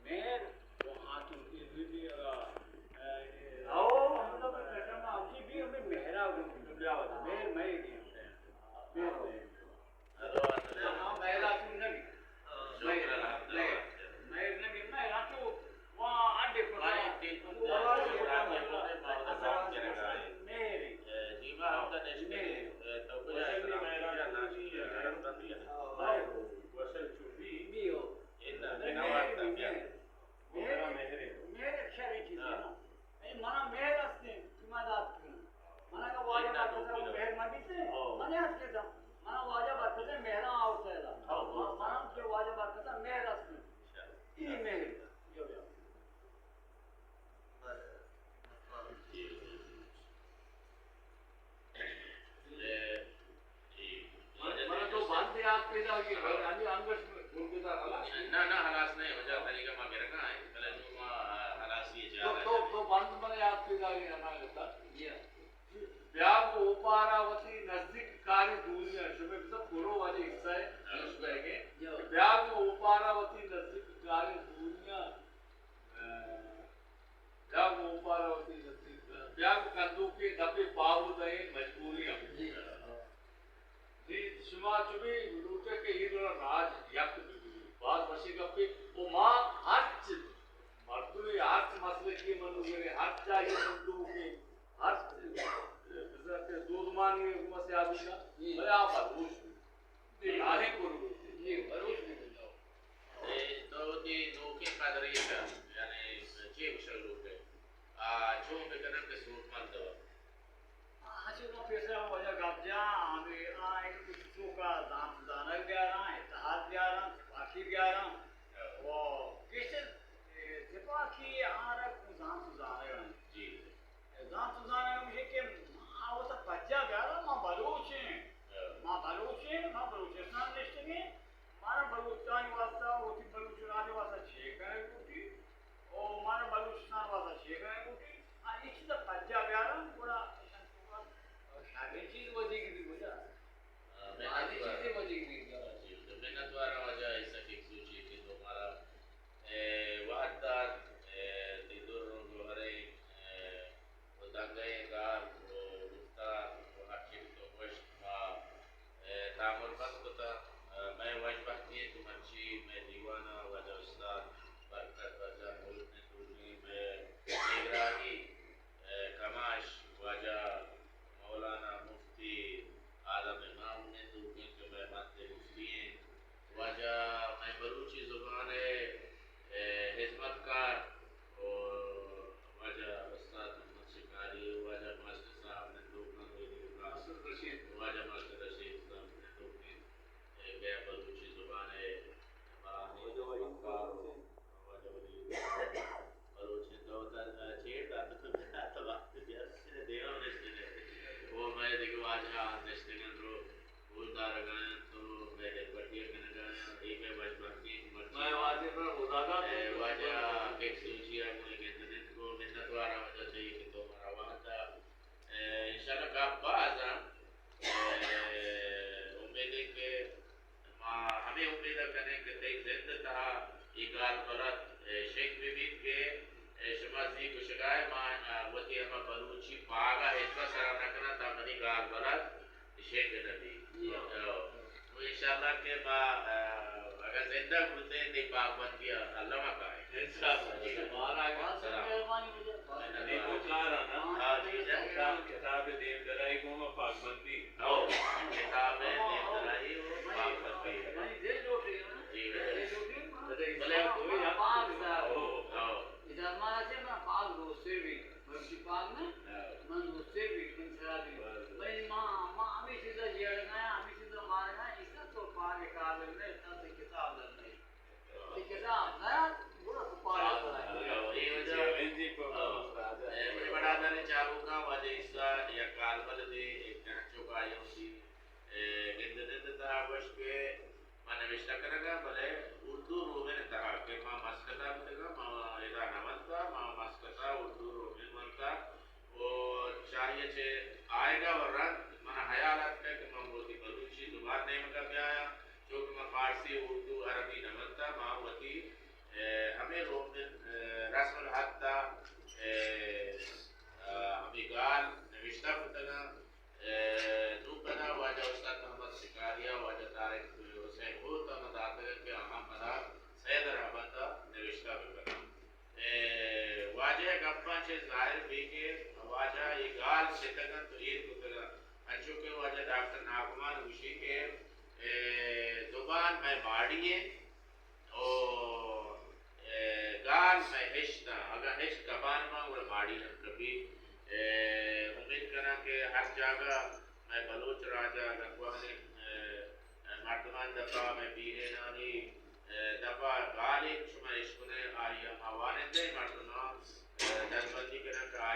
मेर वो हाथ उनकी भी आओ मतलब कटम आपकी भी हमें मेहरा दुनिया वाला मेर मैं ही मेर हेलो हां मेरा तुमने भी मैं ने भी मैं रातू वहां अंडे को फारसी उर्दू अरबी नमलता माँ वती हमारे विषय के जुबान में बाड़िए और गाल में हिश्ता अगर हिश्त कबान में वो बाड़ी न कभी उम्मीद करा कि हर जगह मैं बलोच राजा गंगवाने मर्दमान दफा में बीरे नानी दफा गाली शुमा इश्कुने आया आवाने दे मर्दमान दरबंदी करा का